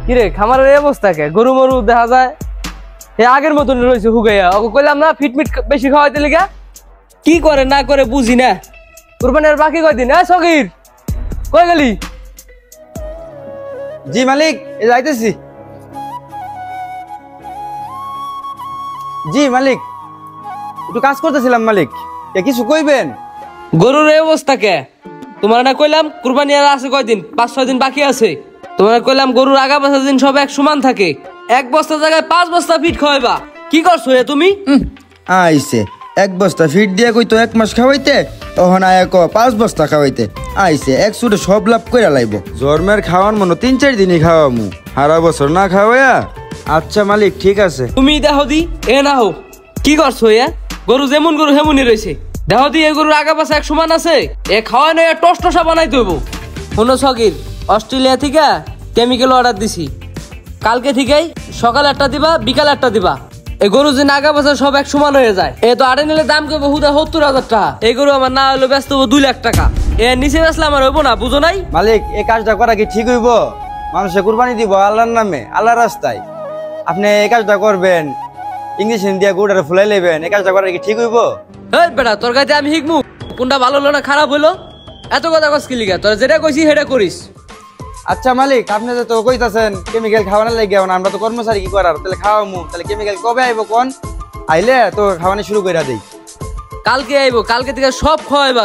কিরে খামারের এই অবস্থা কে? গরু মরু দেখা যায় এ আগের মতন রয়েছে হুগাইয়া। ওকে কইলাম না ফিটমিট বেশি খাওয়াইতে লিগা, কি করে না করে বুঝি না। কুরবানির বাকি কয়দিন? সগির কই গেলি? জি মালিক, যাইতেছি। জি মালিক, একটু কাজ করতেছিলাম মালিক। কিছু কইবেন? গরুর এই অবস্থা কে? তোমার না কইলাম কুরবানি আর আছে কয়দিন, 5-6 দিন বাকি আছে। তোমার কইলাম গরুর আগা পাছা দিন সব এক সমান থাকে, এক বস্তা জায়গায় 5 বস্তা ফিট খাওয়াইবা। কি করছো এ তুমি? আইছে 1 বস্তা ফিট দিয়ে কইতো 1 মাস খাওয়াইতে, তখন আয়া 5 বস্তা খাওয়াইতে। আইছে এক সুটে সব লাভ কইরা লাইব। জন্মের খাওয়ান মনে 3-4 দিনই খাওয়ামু, সারা বছর না খাওয়াইয়া। আচ্ছা মালিক ঠিক আছে। তুমি দেখো দি এ না হো কি করছো এ? গরু যেমন গরু হেমনই রয়েছে। দেখো দি এ গরুর আগা পাছা এক সমান আছে, এ খাওয়াই নয় টস টসা বানাই দেব। শোনো সগির, অস্ট্রেলিয়া থেকে কেমিক্যাল অর্ডার দিছি, কালকে থেকেই সকাল 1টা দিবা, বিকাল 1টা দিবা। এই গরু যে আগা পাছা সব এক সমান হয়ে যায়। এ তো আড়ে নিলে দাম করবো হুদা 70,000 টাকা। এই গরু আমার না হলো ব্যস্ত 2 লাখ টাকা। এ নিচে বেসলে আমার হইব না, বুঝো নাই? মালিক এই কাজটা করা কি ঠিক হইব? মানুষে কুরবানি দিব আল্লাহর নামে, আল্লাহর রাস্তায়। আপনি এই কাজটা করবেন, ইঞ্জেকশন দিয়ে গরুটারে ফুলাই লেবেন, এই কাজটা করা কি ঠিক হইব? এই বেটা তোর কাছে আমি শিখমু কোনটা ভালো হলো না খারাপ হইলো? এত কথা কস কি লিগা? তোর যেটা কইছি সেটা করিস। আচ্ছা মালিক, আপনি তো কইতাছেন কেমিক্যাল খাওয়ানোর লাগে, আমরা তো কর্মচারী কি করার, তাহলে খাওয়ামু। তাহলে কেমিক্যাল কবে আইব কোন? আইলে তো খাওয়ানো শুরু কইরা দেই। কালকে আইবো, কালকে থেকে সব খাওয়াইবা,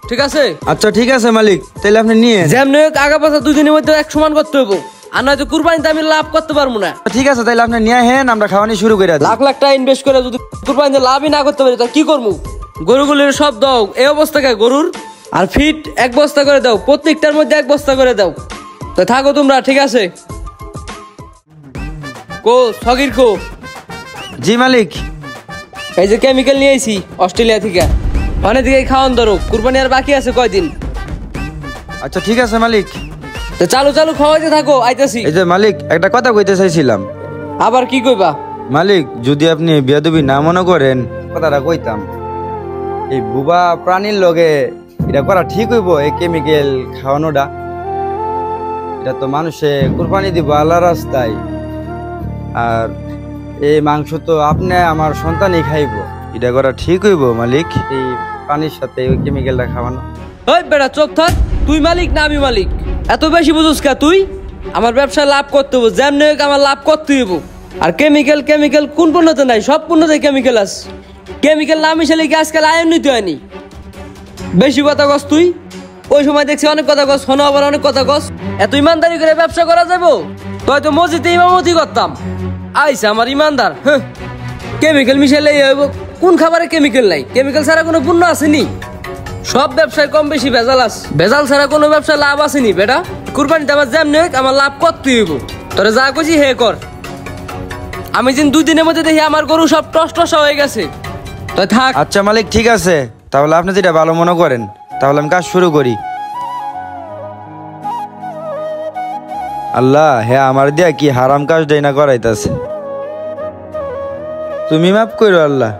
ঠিক আছে? আচ্ছা ঠিক আছে মালিক, তাহলে আপনি নিয়ে যেমনি আগা পাছা 2 দিনের মধ্যে এক সমান করতে হইব, আর নয়তো কুরবানিতে আমি লাভ করতে পারবো না। ঠিক আছে, তাহলে আপনি নিয়ে হেন, আমরা খাওয়ানি শুরু কইরা দেই। লাখ লাখ টাকা ইনভেস্ট করে যদি কুরবানিতে লাভই না করতে পারি তা কি করবো? গরুগুলির সব দাও এই অবস্থা কে গরুর, আর ফিট 1 বস্তা করে দাও, প্রত্যেকটার মধ্যে 1 বস্তা করে দাও। তো থাকো তোমরা, ঠিক আছে? কো সগির কো? জি মালিক। এই যে কেমিক্যাল নিয়ে আইছি অস্ট্রেলিয়া থেকে, অনেক দিকে খাওয়ান ধরো, কুরবানি আর বাকি আছে কয়দিন। আচ্ছা ঠিক আছে মালিক, তো চালু চালু খাওয়াইতে থাকো, আইতাছি। এই যে মালিক একটা কথা কইতে চাইছিলাম। আবার কি কইবা? মালিক যদি আপনি বেয়াদবি না মনে করেন, কথাটা কইতাম। এই বুবা প্রাণীর লগে এটা করা ঠিক হইব? এই কেমিক্যাল খাওয়ানোটা, এটা তো মানুষে কুরবানি দিব আল্লাহর রাস্তায়, আর এই মাংস তো আপনি আমার সন্তানই খাইব। এটা করা ঠিক হইব মালিক? এই পানির সাথে ওই কেমিক্যালটা খাওয়ানো? ওই বেটা চুপ থাক, তুই মালিক না আমি মালিক? এত বেশি বুঝুস কা তুই? আমার ব্যবসায় লাভ করতে হবো, যেমনি হোক আমার লাভ করতে হইব। আর কেমিক্যাল কেমিক্যাল কোন পণ্যতে নাই? সব পণ্যতে কেমিক্যাল আছে। কেমিক্যাল না মিশালে কি আজকাল আয়ন নিতে হয়নি? বেশি কথা কস তুই। ওই সময় দেখছি অনেক কথা কস, শোনো আবার অনেক কথা কস। এত ইমানদারি করে ব্যবসা করা যাবো? তো হয়তো মসজিদে ইমামতি করতাম, আইসা আমার ইমানদার। কেমিক্যাল মিশালে হইব? কোন খাবারে কেমিক্যাল নাই? কেমিক্যাল ছাড়া কোনো পণ্য আসেনি? সব ব্যবসায় কম বেশি ভেজাল আছে, ভেজাল ছাড়া কোনো ব্যবসায় লাভ আসেনি বেটা। কুরবানিতে আমার যেমনি হোক আমার লাভ করতে হইব। তোরা যা কইছি হে কর। আমি যেন 2 দিনের মধ্যে দেখি আমার গরু সব টস টসা হয়ে গেছে, তো থাক। আচ্ছা মালিক ঠিক আছে, তাহলে আপনি যেটা ভালো মনে করেন, তাহলে আমি কাজ শুরু করি। আল্লাহ হ্যাঁ আমার দিয়া কি হারাম কাজ দেয় না করাইতাছে, তুমি মাফ করো আল্লাহ।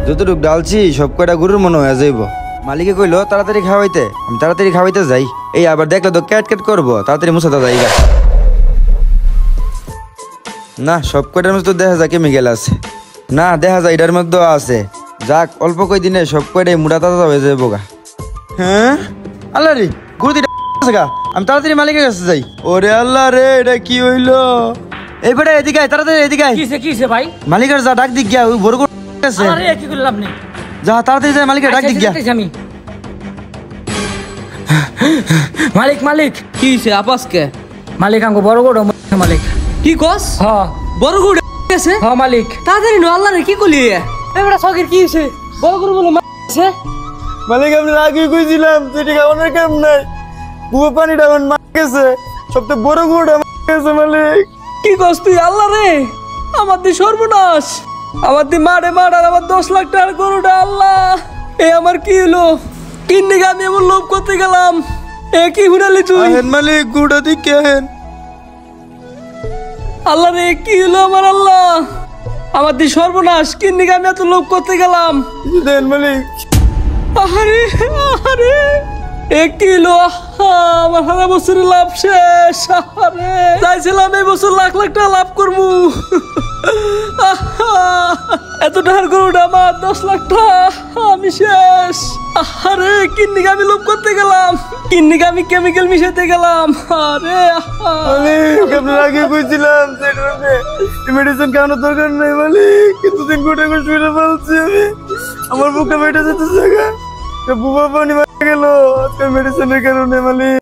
যতটুক ডালছি সব কয়টা গরুর মনে হয়ে যাইব। মালিকে কইলো তাড়াতাড়ি খাওয়াইতে, আমি তাড়াতাড়ি খাওয়াইতে যাই। এই আবার দেখলে তো ক্যাট ক্যাট করবো, তাড়াতাড়ি মুছাতে যাই। না সব কয়টার মধ্যে তো দেখা যায় কেমিক্যাল আছে, না দেখা যায় এটার মধ্যেও আছে। যাক অল্প কয়দিনে সব কয়টাই মোটা তাজা হয়ে যাবে বোকা। হ্যাঁ আল্লাহ রে, গরু গা, আমি তাড়াতাড়ি মালিকের কাছে যাই। ওরে আল্লাহ রে, এটা কি হইলো? এই বেটা এদিকে আয়, তাড়াতাড়ি এদিকে আয়। কিসে কিসে ভাই? মালিকের যা ডাক দিক গিয়া, ওই বড় গরু আছে। আরে কি করলেন আপনি? যা তাড়াতাড়ি যা, মালিকের ডাক দিক গিয়া। আমি মালিক মালিক কি হইছে আপাসকে? মালিক আমগো বড় গরু মালিক। কি কস? হ্যাঁ বড় গরু গেছে? হ্যাঁ মালিক। তাড়াতাড়ি নো, আল্লাহ রে কি কইলি? এবারে সগির কি হইছে? বড় গরু বলে মারছে? মালিক আমি আগে কইছিলাম তুই খাওয়ানোর কাম নাই, বুয়া পানিটা আমার মা গেছে, সবচেয়ে বড় গরুটা গেছে মালিক। কি কস তুই? আল্লাহ রে, আমার দি সর্বনাশ, আমার দি মারে মার, আর আমার 10 লাখ টাকার গরুটা। আল্লাহ এ আমার কি হলো? কিন্নি আমি এমন লোভ করতে গেলাম, এ কি হুনালি তুই? আহেন মালিক গুড়া দিকে আহেন। আল্লাহ রে কি হলো আমার? আল্লাহ আমার দি সর্বনাশ, কিন্নি আমি এত লোভ করতে গেলাম। দেন মালিক। আহারে আহারে, 1 কিলো আমার সারা বছরের লাভ শেষ। আরে চাইছিলাম এই বছর লাখ লাখ টাকা লাভ করবো, এত ধার করুন আমার 10 লাখ টাকা আমি শেষ। আরে কিন্নিকে আমি লোভ করতে গেলাম, কিন্নিকে আমি কেমিক্যাল মিশাতে গেলাম। আরে আপনার আগে কইছিলাম মেডিসিন খাওয়ানোর দরকার নেই মালিক, কিন্তু দিন গোটা করে শুয়ে ফেলছি আমি, আমার বুকে বেটে যেতে জায়গা বুবা পানি মারা গেল আজকে মেডিসিনের কারণে মালিক।